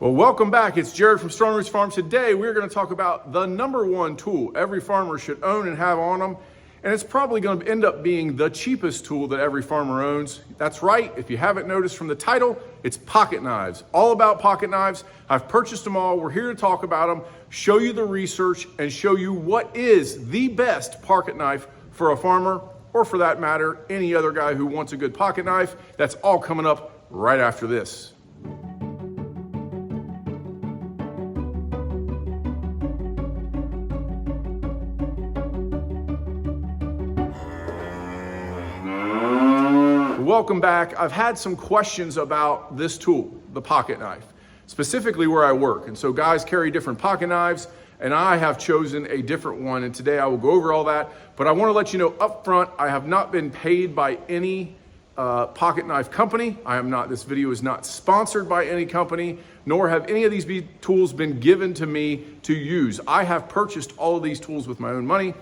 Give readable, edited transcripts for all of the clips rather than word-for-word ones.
Well, welcome back. It's Jared from Strong Roots Farms. Today, we're going to talk about the #1 tool every farmer should own and have on them. And it's probably going to end up being the cheapest tool that every farmer owns. That's right. If you haven't noticed from the title, it's pocket knives. All about pocket knives. I've purchased them all. We're here to talk about them, show you the research, and show you what is the best pocket knife for a farmer, or for that matter, any other guy who wants a good pocket knife. That's all coming up right after this. Welcome back. I've had some questions about this tool, the pocket knife, specifically where I work. And so guys carry different pocket knives, and I have chosen a different one. And today I will go over all that. But I want to let you know up front, I have not been paid by any pocket knife company. This video is not sponsored by any company, nor have any of these tools been given to me to use. I have purchased all of these tools with my own money.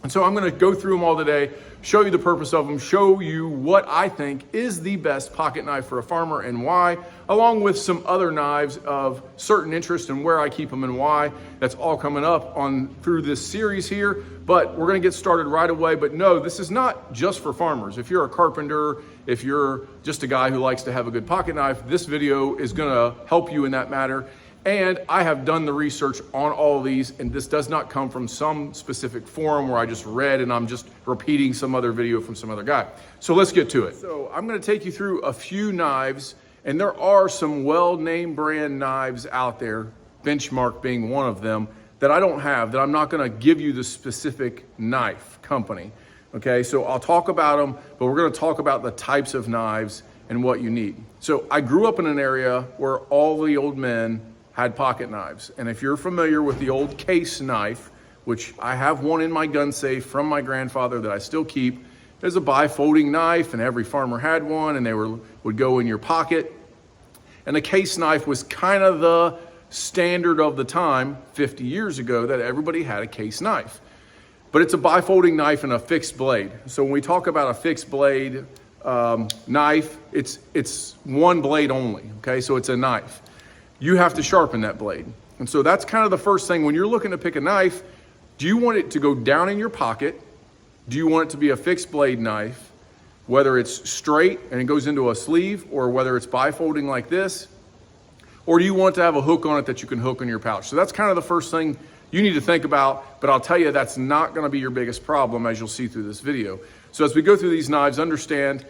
And so I'm going to go through them all today, show you the purpose of them, show you what I think is the best pocket knife for a farmer and why, along with some other knives of certain interest and where I keep them and why. That's all coming up through this series here, but we're going to get started right away. But no, this is not just for farmers. If you're a carpenter, if you're just a guy who likes to have a good pocket knife, this video is going to help you in that matter. And I have done the research on all of these, and this does not come from some specific forum where I just read and I'm just repeating some other video from some other guy. So let's get to it. So I'm gonna take you through a few knives, and there are some well-named brand knives out there, Benchmark being one of them, that I don't have, that I'm not gonna give you the specific knife company. Okay, so I'll talk about them, but we're gonna talk about the types of knives and what you need. So I grew up in an area where all the old men had pocket knives. And if you're familiar with the old case knife, which I have one in my gun safe from my grandfather that I still keep, there's a bifolding knife, and every farmer had one, and they would go in your pocket. And the case knife was kind of the standard of the time 50 years ago, that everybody had a case knife. But it's a bifolding knife and a fixed blade. So when we talk about a fixed blade knife, it's one blade only, okay? So it's a knife. You have to sharpen that blade. And so that's kind of the first thing when you're looking to pick a knife. Do you want it to go down in your pocket? Do you want it to be a fixed blade knife, whether it's straight and it goes into a sleeve, or whether it's bifolding like this? Or do you want to have a hook on it that you can hook in your pouch? So that's kind of the first thing you need to think about, but I'll tell you that's not gonna be your biggest problem, as you'll see through this video. So as we go through these knives, understand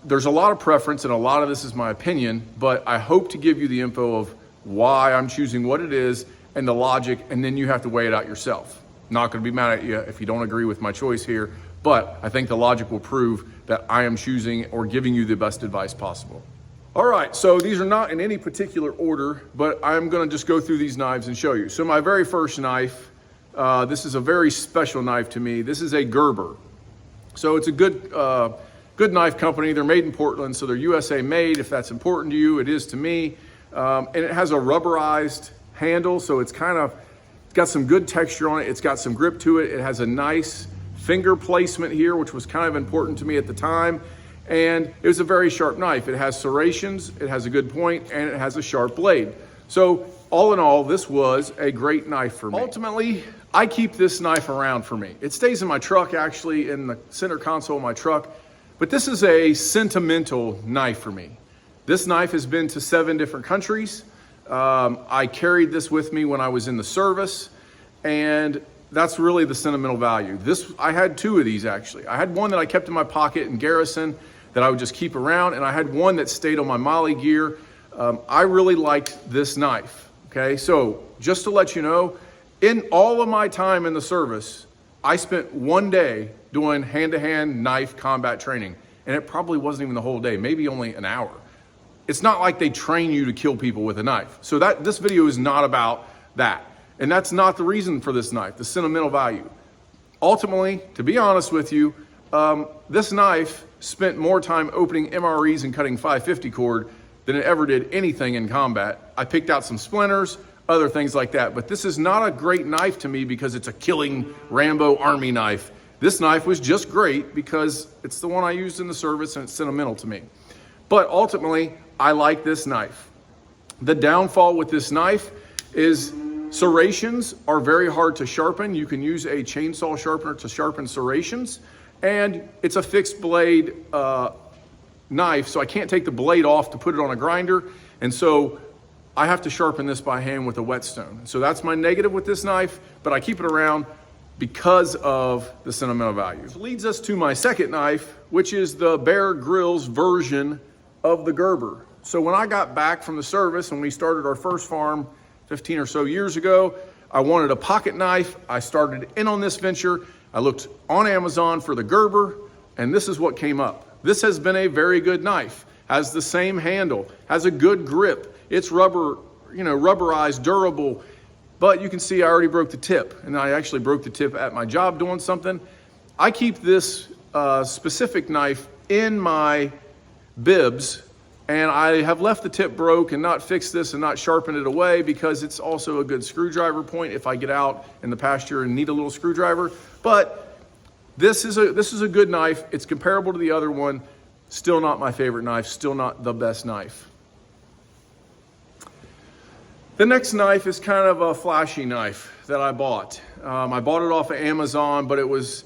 there's a lot of preference, and a lot of this is my opinion, but I hope to give you the info of why I'm choosing what it is and the logic, and then you have to weigh it out yourself. Not gonna be mad at you if you don't agree with my choice here, but I think the logic will prove that I am choosing or giving you the best advice possible. All right, so these are not in any particular order, but I'm gonna just go through these knives and show you. So my very first knife, this is a very special knife to me. This is a Gerber. So it's a good knife company. They're made in Portland, so they're USA made. If that's important to you, it is to me. And it has a rubberized handle, so it's got some good texture on it. It's got some grip to it. It has a nice finger placement here, which was kind of important to me at the time. And it was a very sharp knife. It has serrations, it has a good point, and it has a sharp blade. So all in all, this was a great knife for me. Ultimately, I keep this knife around for me. It stays in my truck, actually, in the center console of my truck. But this is a sentimental knife for me. This knife has been to 7 different countries. I carried this with me when I was in the service, and that's really the sentimental value. I had 2 of these, actually. I had one that I kept in my pocket in garrison that I would just keep around, and I had one that stayed on my Molly gear. I really liked this knife, okay? So just to let you know, in all of my time in the service, I spent one day doing hand-to-hand knife combat training, and it probably wasn't even the whole day, maybe only an hour. It's not like they train you to kill people with a knife. So this video is not about that. And that's not the reason for this knife, the sentimental value. Ultimately, to be honest with you, this knife spent more time opening MREs and cutting 550 cord than it ever did anything in combat. I picked out some splinters, other things like that, but this is not a great knife to me because it's a killing Rambo army knife. This knife was just great because it's the one I used in the service and it's sentimental to me. But ultimately, I like this knife. The downfall with this knife is serrations are very hard to sharpen. You can use a chainsaw sharpener to sharpen serrations, and it's a fixed blade knife, so I can't take the blade off to put it on a grinder, and so I have to sharpen this by hand with a whetstone. So that's my negative with this knife, but I keep it around because of the sentimental value. Which leads us to my second knife, which is the Bear Grylls version of the Gerber. So when I got back from the service and we started our first farm 15 or so years ago, I wanted a pocket knife. I started in on this venture. I looked on Amazon for the Gerber, and this is what came up. This has been a very good knife, has the same handle, has a good grip. It's rubber, rubberized, durable, but you can see I already broke the tip, and I actually broke the tip at my job doing something. I keep this specific knife in my bibs, and I have left the tip broke and not fixed this and not sharpened it away because it's also a good screwdriver point if I get out in the pasture and need a little screwdriver. But this is a good knife. It's comparable to the other one. Still not my favorite knife, still not the best knife. The next knife is kind of a flashy knife that I bought. I bought it off of Amazon, but it was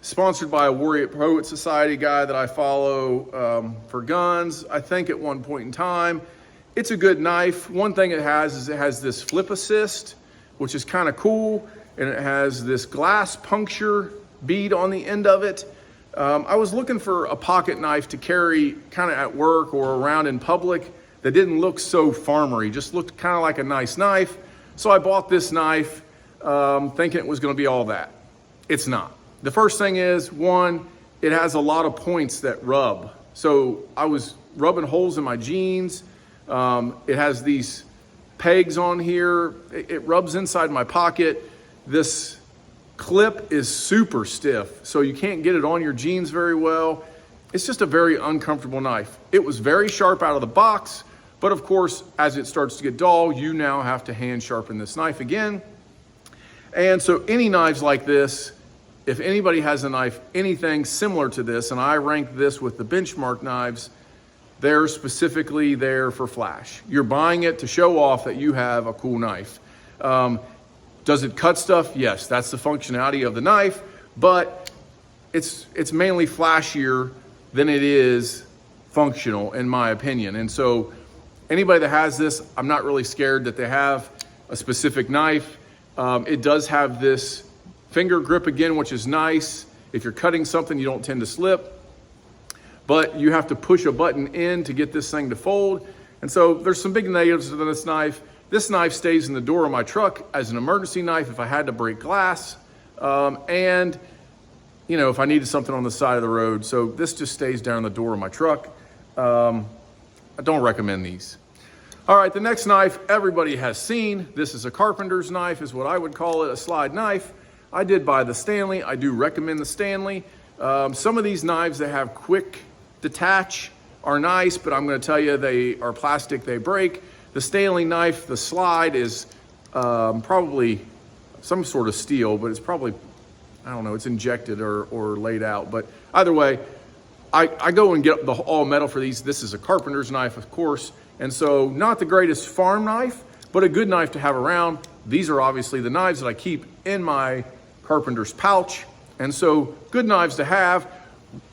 sponsored by a Warrior Poet Society guy that I follow for guns, I think at one point in time. It's a good knife. One thing it has is it has this flip assist, which is kind of cool, and it has this glass puncture bead on the end of it. I was looking for a pocket knife to carry kind of at work or around in public that didn't look so farmery, just looked kind of like a nice knife. So I bought this knife thinking it was gonna be all that. It's not. The first thing is, one, it has a lot of points that rub. So I was rubbing holes in my jeans. It has these pegs on here. It rubs inside my pocket. This clip is super stiff, so you can't get it on your jeans very well. It's just a very uncomfortable knife. It was very sharp out of the box, but of course, as it starts to get dull, you now have to hand sharpen this knife again. And so any knives like this, if anybody has a knife, anything similar to this, and I rank this with the benchmark knives, they're specifically there for flash. You're buying it to show off that you have a cool knife. Does it cut stuff? Yes, that's the functionality of the knife, but it's mainly flashier than it is functional, in my opinion. And so anybody that has this, I'm not really scared that they have a specific knife. It does have this finger grip again, which is nice. If you're cutting something, you don't tend to slip, but you have to push a button in to get this thing to fold. And so there's some big negatives to this knife. This knife stays in the door of my truck as an emergency knife if I had to break glass, and if I needed something on the side of the road. So this just stays down the door of my truck. I don't recommend these. All right, the next knife everybody has seen. This is a carpenter's knife, is what I would call it, a slide knife. I did buy the Stanley. I do recommend the Stanley. Some of these knives that have quick detach are nice, but I'm gonna tell you, they are plastic, they break. The Stanley knife, the slide is probably some sort of steel, but it's probably, I don't know, it's injected or laid out. But either way, I go and get the all metal for these. This is a carpenter's knife, of course. And so not the greatest farm knife, but a good knife to have around. These are obviously the knives that I keep in my carpenter's pouch. And so good knives to have.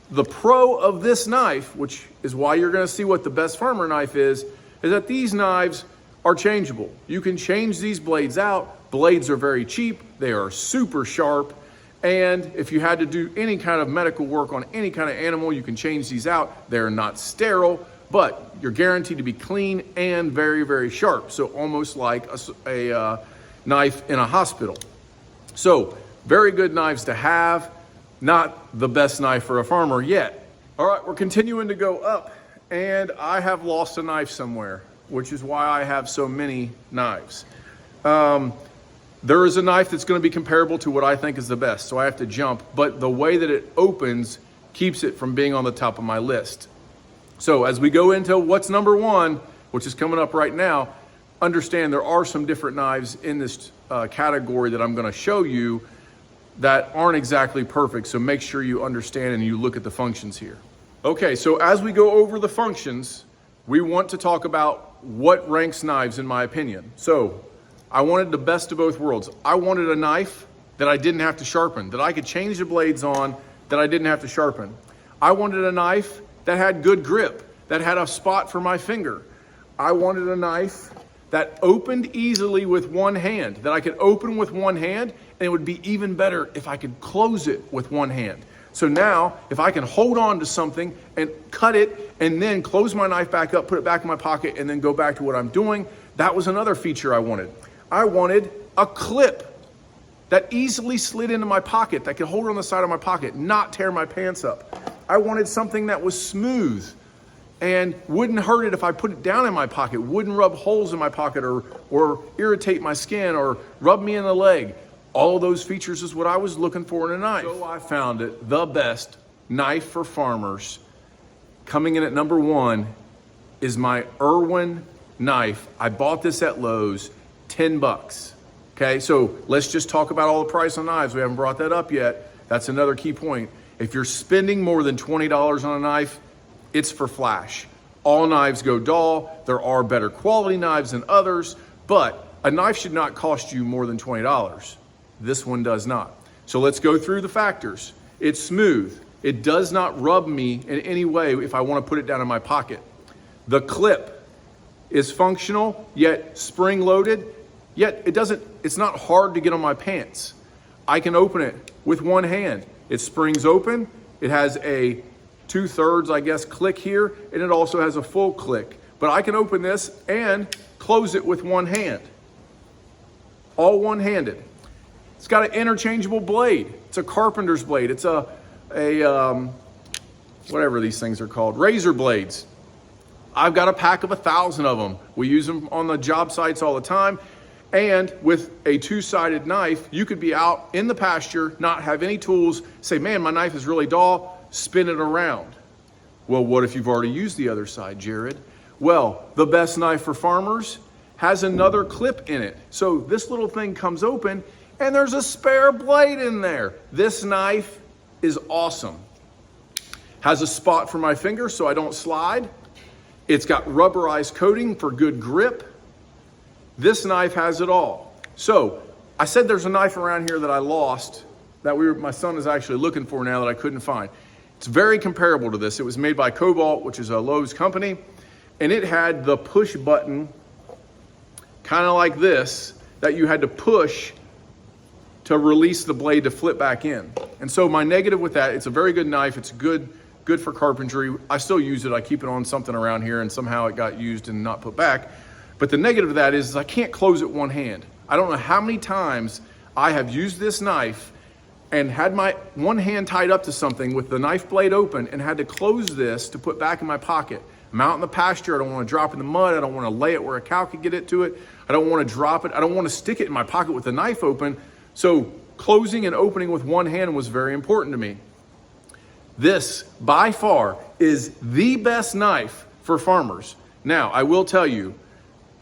The pro of this knife, which is why you're gonna see what the best farmer knife is that these knives are changeable. You can change these blades out. Blades are very cheap. They are super sharp. And if you had to do any kind of medical work on any kind of animal, you can change these out. They're not sterile, but you're guaranteed to be clean and very, very sharp. So almost like a knife in a hospital. So very good knives to have. Not the best knife for a farmer yet. All right, we're continuing to go up, and I have lost a knife somewhere, which is why I have so many knives. There is a knife that's gonna be comparable to what I think is the best, so I have to jump, but the way that it opens keeps it from being on the top of my list. So as we go into what's number one, which is coming up right now, understand there are some different knives in this category that I'm gonna show you that aren't exactly perfect, so make sure you understand and you look at the functions here. Okay, so as we go over the functions, we want to talk about what ranks knives in my opinion. So I wanted the best of both worlds. I wanted a knife that I didn't have to sharpen, that I could change the blades on, that I didn't have to sharpen. I wanted a knife that had good grip, that had a spot for my finger. I wanted a knife that opened easily with one hand, that I could open with one hand, and it would be even better if I could close it with one hand. So now, if I can hold on to something and cut it and then close my knife back up, put it back in my pocket, and then go back to what I'm doing, that was another feature I wanted. I wanted a clip that easily slid into my pocket, that could hold it on the side of my pocket, not tear my pants up. I wanted something that was smooth and wouldn't hurt it if I put it down in my pocket, wouldn't rub holes in my pocket or irritate my skin or rub me in the leg. All of those features is what I was looking for in a knife. So I found it, the best knife for farmers. Coming in at number 1 is my Irwin knife. I bought this at Lowe's, $10. Okay, so let's just talk about all the price on knives. We haven't brought that up yet. That's another key point. If you're spending more than $20 on a knife, it's for flash. All knives go dull. There are better quality knives than others, but a knife should not cost you more than $20. This one does not. So let's go through the factors. It's smooth. It does not rub me in any way if I want to put it down in my pocket. The clip is functional, yet spring loaded, yet it's not hard to get on my pants. I can open it with one hand. It springs open. It has a 2/3, I guess, click here, and it also has a full click. But I can open this and close it with one hand. All one-handed. It's got an interchangeable blade. It's a Carpenter's blade. It's a whatever these things are called, razor blades. I've got a pack of 1,000 of them. We use them on the job sites all the time. And with a 2-sided knife, you could be out in the pasture, not have any tools, say, man, my knife is really dull, spin it around. Well, what if you've already used the other side, Jared? Well, the best knife for farmers has another clip in it. So this little thing comes open and there's a spare blade in there. This knife is awesome. Has a spot for my finger so I don't slide. It's got rubberized coating for good grip. This knife has it all. So I said there's a knife around here that I lost that my son is actually looking for now that I couldn't find. It's very comparable to this. It was made by Cobalt, which is a Lowe's company, and it had the push button kind of like this that you had to push to release the blade to flip back in. And so my negative with that, it's a very good knife. It's good for carpentry. I still use it. I keep it on something around here and somehow it got used and not put back. But the negative of that is I can't close it one hand. I don't know how many times I have used this knife and had my one hand tied up to something with the knife blade open and had to close this to put back in my pocket. I'm out in the pasture. I don't want to drop in the mud. I don't want to lay it where a cow could get it to it. I don't want to drop it. I don't want to stick it in my pocket with the knife open. So closing and opening with one hand was very important to me. This, by far, is the best knife for farmers. Now, I will tell you,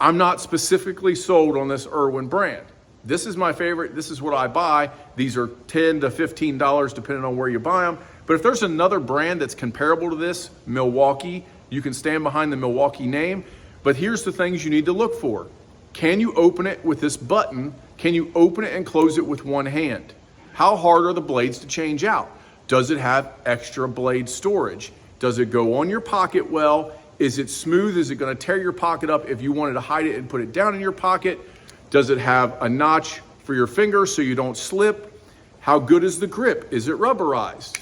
I'm not specifically sold on this Irwin brand. This is my favorite. This is what I buy. These are $10 to $15 depending on where you buy them. But if there's another brand that's comparable to this, Milwaukee, you can stand behind the Milwaukee name. But here's the things you need to look for. Can you open it with this button? Can you open it and close it with one hand? How hard are the blades to change out? Does it have extra blade storage? Does it go on your pocket well? Is it smooth? Is it going to tear your pocket up if you wanted to hide it and put it down in your pocket? Does it have a notch for your finger so you don't slip? How good is the grip? Is it rubberized?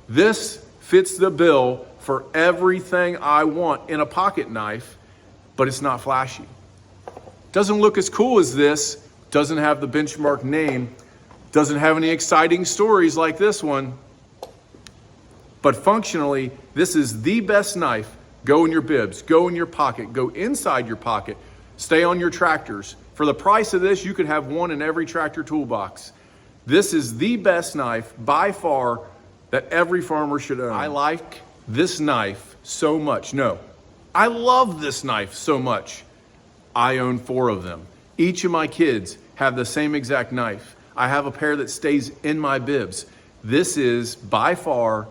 This fits the bill for everything I want in a pocket knife, but it's not flashy. Doesn't look as cool as this, doesn't have the Benchmark name, doesn't have any exciting stories like this one, but functionally, this is the best knife. Go in your bibs, go in your pocket, go inside your pocket, stay on your tractors. For the price of this, you could have one in every tractor toolbox. This is the best knife by far that every farmer should own. I like this knife so much. No, I love this knife so much. I own 4 of them. Each of my kids have the same exact knife. I have a pair that stays in my bibs. This is by far,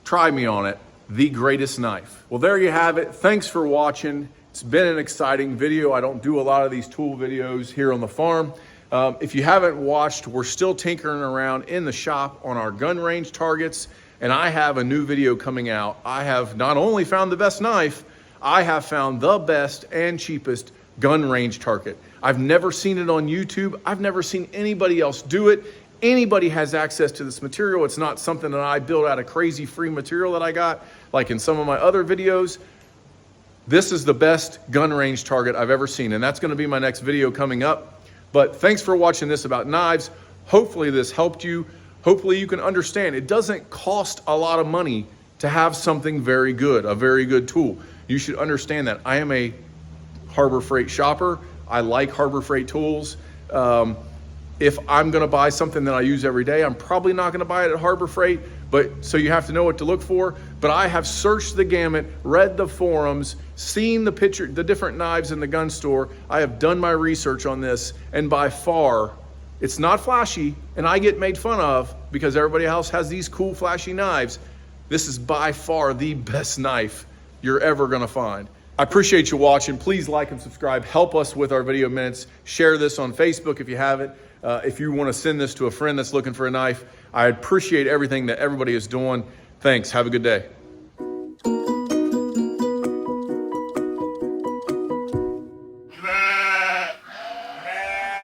try me on it, the greatest knife. Well, there you have it. Thanks for watching. It's been an exciting video. I don't do a lot of these tool videos here on the farm. If you haven't watched, we're still tinkering around in the shop on our gun range targets, and I have a new video coming out. I have not only found the best knife, I have found the best and cheapest gun range target. I've never seen it on YouTube. I've never seen anybody else do it. Anybody has access to this material. It's not something that I build out of crazy free material that I got, like in some of my other videos. This is the best gun range target I've ever seen, and that's gonna be my next video coming up. But thanks for watching this about knives. Hopefully this helped you. Hopefully you can understand it doesn't cost a lot of money to have something very good, a very good tool. You should understand that. I am a Harbor Freight shopper. I like Harbor Freight tools. If I'm gonna buy something that I use every day, I'm probably not gonna buy it at Harbor Freight, so you have to know what to look for. But I have searched the gamut, read the forums, seen the different knives in the gun store. I have done my research on this, and by far, it's not flashy, and I get made fun of because everybody else has these cool flashy knives. This is by far the best knife you're ever gonna find. I appreciate you watching. Please like and subscribe. Help us with our video minutes. Share this on Facebook if you haven't. If you want to send this to a friend that's looking for a knife, I appreciate everything that everybody is doing. Thanks. Have a good day.